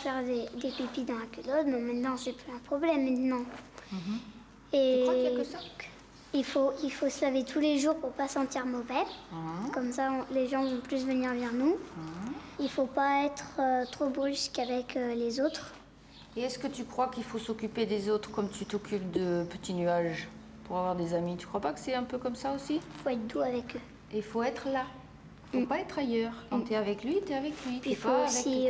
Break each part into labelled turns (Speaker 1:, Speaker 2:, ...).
Speaker 1: faire des pipis dans la culotte. Bon, maintenant, c'est plus un problème maintenant.
Speaker 2: Tu crois qu'il n'y a que ça?
Speaker 1: Il faut se laver tous les jours pour pas sentir mauvais. Comme ça, les gens vont plus venir vers nous. Il faut pas être trop brusque avec les autres.
Speaker 2: Et est-ce que tu crois qu'il faut s'occuper des autres comme tu t'occupes de petits nuages pour avoir des amis? Tu crois pas que c'est un peu comme ça aussi?
Speaker 1: Il faut être doux avec eux.
Speaker 2: Et il faut être là. Il faut pas être ailleurs. Quand tu es avec lui, tu es avec lui.
Speaker 1: Il faut aussi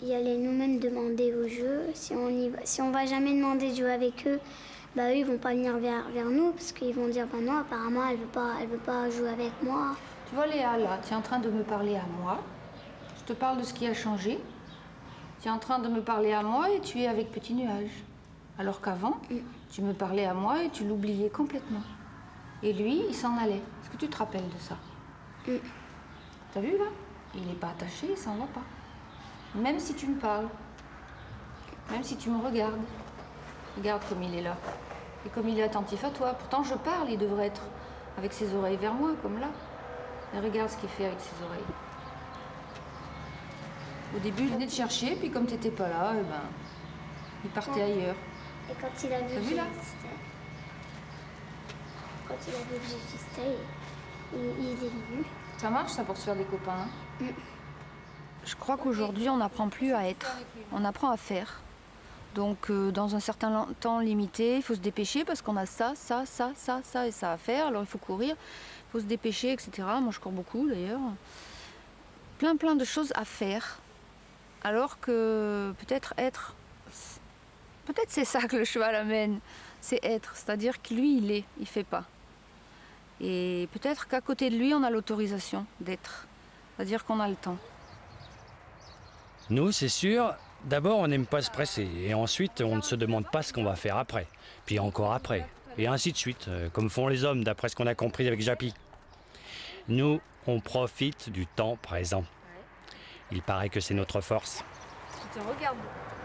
Speaker 1: y aller nous-mêmes demander au jeu. Si on va jamais demander de jouer avec eux, bah eux ils vont pas venir vers nous parce qu'ils vont dire bah non, apparemment elle veut pas jouer avec moi.
Speaker 2: Tu vois Léa, là, tu es en train de me parler à moi. Je te parle de ce qui a changé. Tu es en train de me parler à moi et tu es avec Petit Nuage. Alors qu'avant, tu me parlais à moi et tu l'oubliais complètement. Et lui, il s'en allait. Est-ce que tu te rappelles de ça? T'as vu là? Il n'est pas attaché, il s'en va pas. Même si tu me parles, même si tu me regardes. Regarde comme il est là. Et comme il est attentif à toi. Pourtant, je parle, il devrait être avec ses oreilles vers moi, comme là. Et regarde ce qu'il fait avec ses oreilles. Au début, je venais te chercher, puis comme tu n'étais pas là, il partait ailleurs.
Speaker 1: Et quand il a vu
Speaker 2: T'as
Speaker 1: que
Speaker 2: vu, là
Speaker 1: j'existais, il est venu.
Speaker 2: Ça marche, ça, pour se faire des copains, hein? Je crois qu'aujourd'hui, on n'apprend plus à être, on apprend à faire. Donc, dans un certain temps limité, il faut se dépêcher parce qu'on a ça et ça à faire. Alors, il faut courir, il faut se dépêcher, etc. Moi, je cours beaucoup, d'ailleurs. Plein de choses à faire. Alors que peut-être c'est ça que le cheval amène, c'est être. C'est-à-dire que lui, il fait pas. Et peut-être qu'à côté de lui, on a l'autorisation d'être. C'est-à-dire qu'on a le temps.
Speaker 3: Nous, c'est sûr, d'abord on n'aime pas se presser, et ensuite on ne se demande pas ce qu'on va faire après, puis encore après, et ainsi de suite, comme font les hommes d'après ce qu'on a compris avec Jappy. Nous, on profite du temps présent. Il paraît que c'est notre force.
Speaker 2: Tiens, regarde.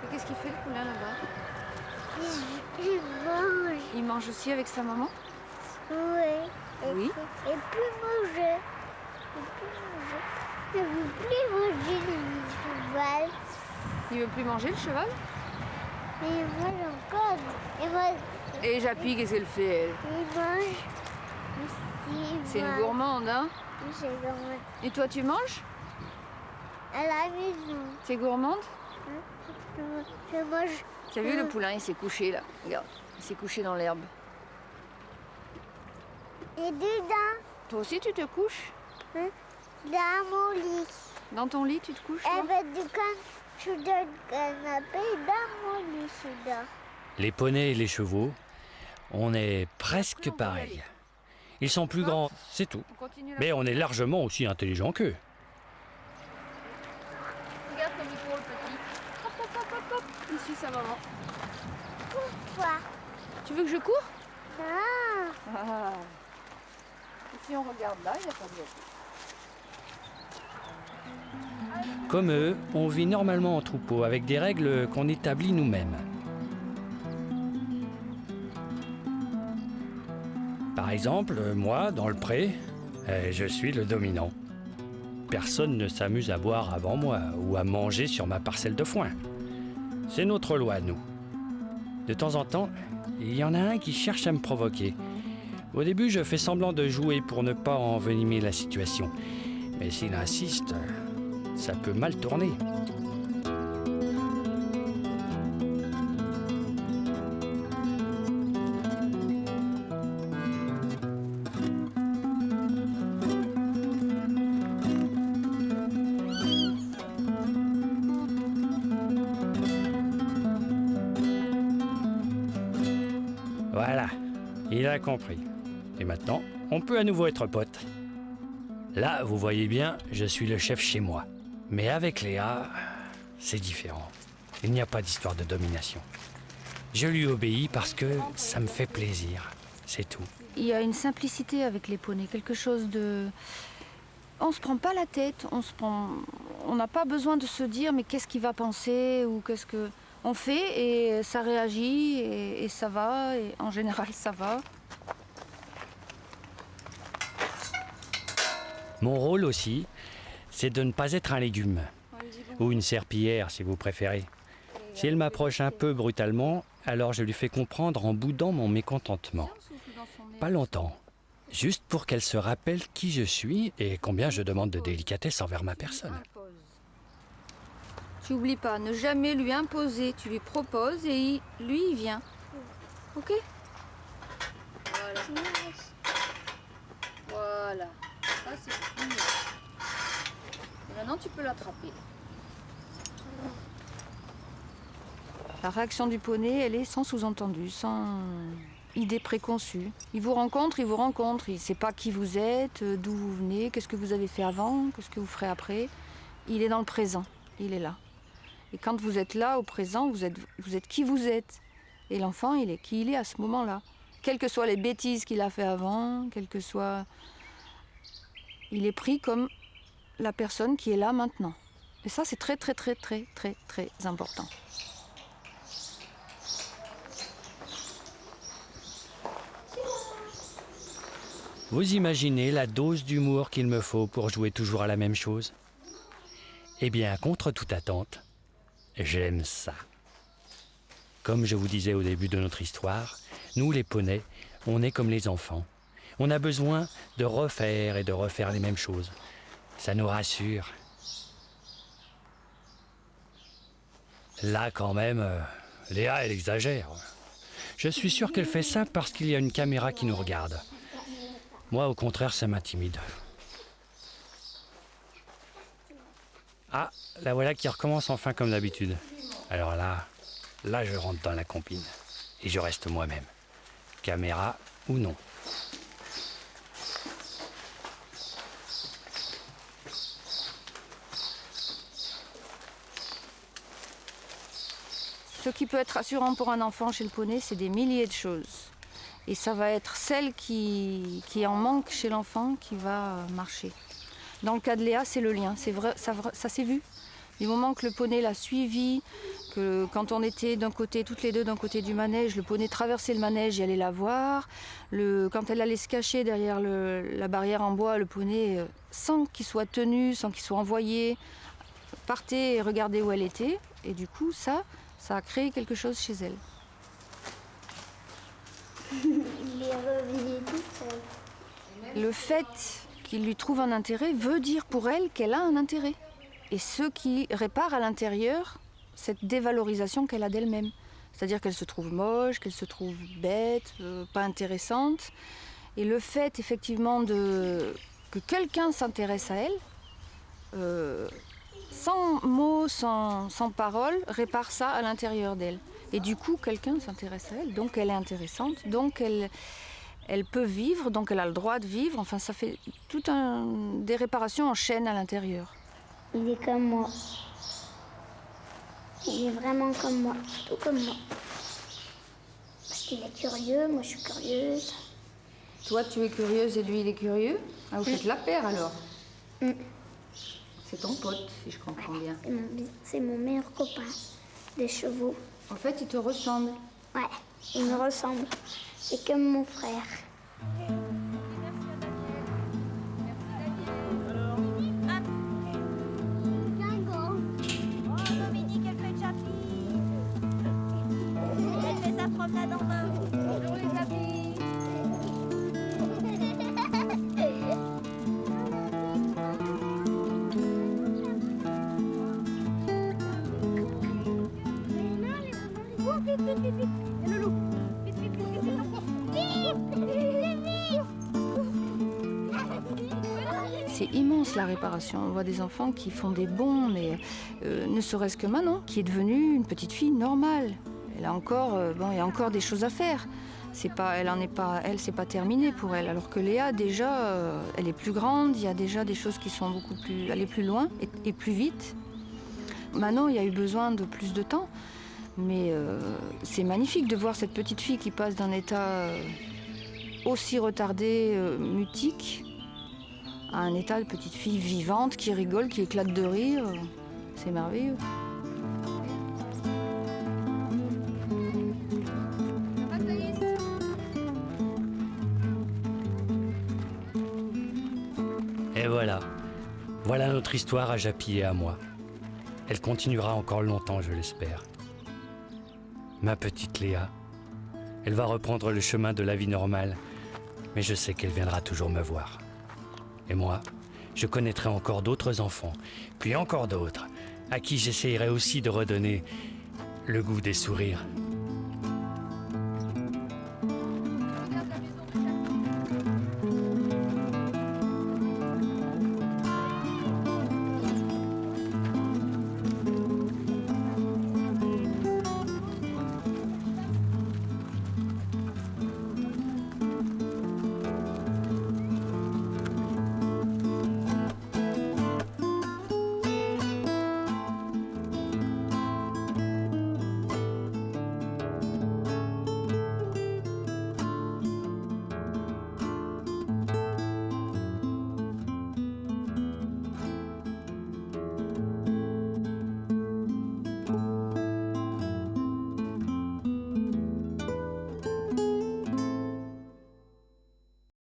Speaker 2: Et qu'est-ce qu'il fait le poulain là-bas?
Speaker 1: Il mange.
Speaker 2: Il mange aussi avec sa maman?
Speaker 1: Oui.
Speaker 2: Oui.
Speaker 1: Et plus manger. Il veut plus manger le cheval.
Speaker 2: Il veut plus manger le cheval?
Speaker 1: Mais il mange encore.
Speaker 2: Et Jappy, qu'est-ce qu'elle fait, elle?
Speaker 1: Il mange.
Speaker 2: C'est une gourmande, hein?
Speaker 1: C'est gourmand.
Speaker 2: Et toi, tu manges?
Speaker 1: À la maison.
Speaker 2: T'es gourmande?
Speaker 1: Je mange.
Speaker 2: Tu as vu, le poulain, il s'est couché, là. Regarde, il s'est couché dans l'herbe.
Speaker 1: Et dedans.
Speaker 2: Toi aussi, tu te couches?
Speaker 1: Dans mon lit.
Speaker 2: Dans ton lit, tu te couches,
Speaker 1: Elle
Speaker 2: toi?
Speaker 1: va du sur le canapé dans mon lit, je dors.
Speaker 3: Les poneys et les chevaux, on est presque pareils. Ils sont plus grands, c'est tout. Mais on est largement aussi intelligents qu'eux.
Speaker 2: Regarde comme il court, le petit. Hop, hop, hop, hop, hop. Il suit sa maman.
Speaker 1: Pourquoi?
Speaker 2: Tu veux que je cours?
Speaker 1: Non.
Speaker 2: Ah. Et si on regarde là, il n'y a pas de Jappy.
Speaker 3: Comme eux, on vit normalement en troupeau avec des règles qu'on établit nous-mêmes. Par exemple, moi, dans le pré, je suis le dominant. Personne ne s'amuse à boire avant moi ou à manger sur ma parcelle de foin. C'est notre loi, nous. De temps en temps, il y en a un qui cherche à me provoquer. Au début, je fais semblant de jouer pour ne pas envenimer la situation. Mais s'il insiste, ça peut mal tourner. Voilà, il a compris. Et maintenant, on peut à nouveau être potes. Là, vous voyez bien, je suis le chef chez moi. Mais avec Léa, c'est différent. Il n'y a pas d'histoire de domination. Je lui obéis parce que ça me fait plaisir. C'est tout.
Speaker 2: Il y a une simplicité avec les poneys, quelque chose de... On se prend pas la tête, on n'a pas besoin de se dire mais qu'est-ce qu'il va penser ou qu'est-ce que... On fait et ça réagit et ça va, et en général ça va.
Speaker 3: Mon rôle aussi, c'est de ne pas être un légume. Ou une serpillière si vous préférez. Si elle m'approche un peu brutalement, alors je lui fais comprendre en boudant mon mécontentement. Pas longtemps, juste pour qu'elle se rappelle qui je suis et combien je demande de délicatesse envers ma personne.
Speaker 2: Tu n'oublies pas, ne jamais lui imposer. Tu lui proposes et lui, il vient. Ok? Voilà. Voilà. Ça, c'est fini. Et maintenant, tu peux l'attraper. La réaction du poney, elle est sans sous-entendu, sans idée préconçue. Il vous rencontre, il ne sait pas qui vous êtes, d'où vous venez, qu'est-ce que vous avez fait avant, qu'est-ce que vous ferez après. Il est dans le présent, il est là. Et quand vous êtes là, au présent, vous êtes qui vous êtes. Et l'enfant, il est qui il est à ce moment-là. Quelles que soient les bêtises qu'il a fait avant, quelles que soient... Il est pris comme la personne qui est là maintenant. Et ça, c'est très, très, très, très, très, très important.
Speaker 3: Vous imaginez la dose d'humour qu'il me faut pour jouer toujours à la même chose? Eh bien, contre toute attente, j'aime ça. Comme je vous disais au début de notre histoire, nous les poneys, on est comme les enfants. On a besoin de refaire et de refaire les mêmes choses. Ça nous rassure. Là, quand même, Léa, elle exagère. Je suis sûr qu'elle fait ça parce qu'il y a une caméra qui nous regarde. Moi, au contraire, ça m'intimide. Ah, la voilà qui recommence enfin comme d'habitude. Alors là, je rentre dans la compine. Et je reste moi-même. Caméra ou non.
Speaker 2: Ce qui peut être rassurant pour un enfant chez le poney, c'est des milliers de choses. Et ça va être celle qui en manque chez l'enfant qui va marcher. Dans le cas de Léa, c'est le lien. C'est vrai, ça s'est vu. Du moment que le poney l'a suivi, que quand on était d'un côté, toutes les deux d'un côté du manège, le poney traversait le manège et allait la voir. Quand elle allait se cacher derrière la barrière en bois, le poney, sans qu'il soit tenu, sans qu'il soit envoyé, partait et regardait où elle était. Et du coup, ça a créé quelque chose chez elle.
Speaker 1: Il est revenu toute seule.
Speaker 2: Le fait qu'il lui trouve un intérêt veut dire pour elle qu'elle a un intérêt. Et ce qui répare à l'intérieur cette dévalorisation qu'elle a d'elle-même. C'est-à-dire qu'elle se trouve moche, qu'elle se trouve bête, pas intéressante. Et le fait effectivement que quelqu'un s'intéresse à elle, sans mots, sans parole, répare ça à l'intérieur d'elle. Et du coup, quelqu'un s'intéresse à elle, donc elle est intéressante, donc elle peut vivre, donc elle a le droit de vivre. Enfin, ça fait des réparations en chaîne à l'intérieur.
Speaker 1: Il est comme moi. Il est vraiment comme moi, tout comme moi. Parce qu'il est curieux, moi je suis curieuse.
Speaker 2: Toi, tu es curieuse et lui, il est curieux? Ah, vous faites la paire alors? C'est ton pote, si je comprends bien.
Speaker 1: C'est mon meilleur copain des chevaux.
Speaker 2: En fait, il te ressemble.
Speaker 1: Ouais, il me ressemble. C'est comme mon frère.
Speaker 4: Dominique, elle fait Chapi. Elle fait sa promenade en main. Bonjour les amis. Vite, vite, vite, vite. Et le loup. Vite, vite, vite, vite, vite.
Speaker 2: C'est immense la réparation. On voit des enfants qui font des bonds, mais ne serait-ce que Manon, qui est devenue une petite fille normale. Elle a encore, il y a encore des choses à faire. C'est pas terminé pour elle. Alors que Léa, déjà, elle est plus grande. Il y a déjà des choses qui sont beaucoup plus, aller plus loin et plus vite. Manon, il y a eu besoin de plus de temps. Mais c'est magnifique de voir cette petite fille qui passe d'un état aussi retardé, mutique, à un état de petite fille vivante, qui rigole, qui éclate de rire. C'est merveilleux.
Speaker 3: Et voilà. Voilà notre histoire à Japy et à moi. Elle continuera encore longtemps, je l'espère. Ma petite Léa. Elle va reprendre le chemin de la vie normale, mais je sais qu'elle viendra toujours me voir. Et moi, je connaîtrai encore d'autres enfants, puis encore d'autres, à qui j'essayerai aussi de redonner le goût des sourires.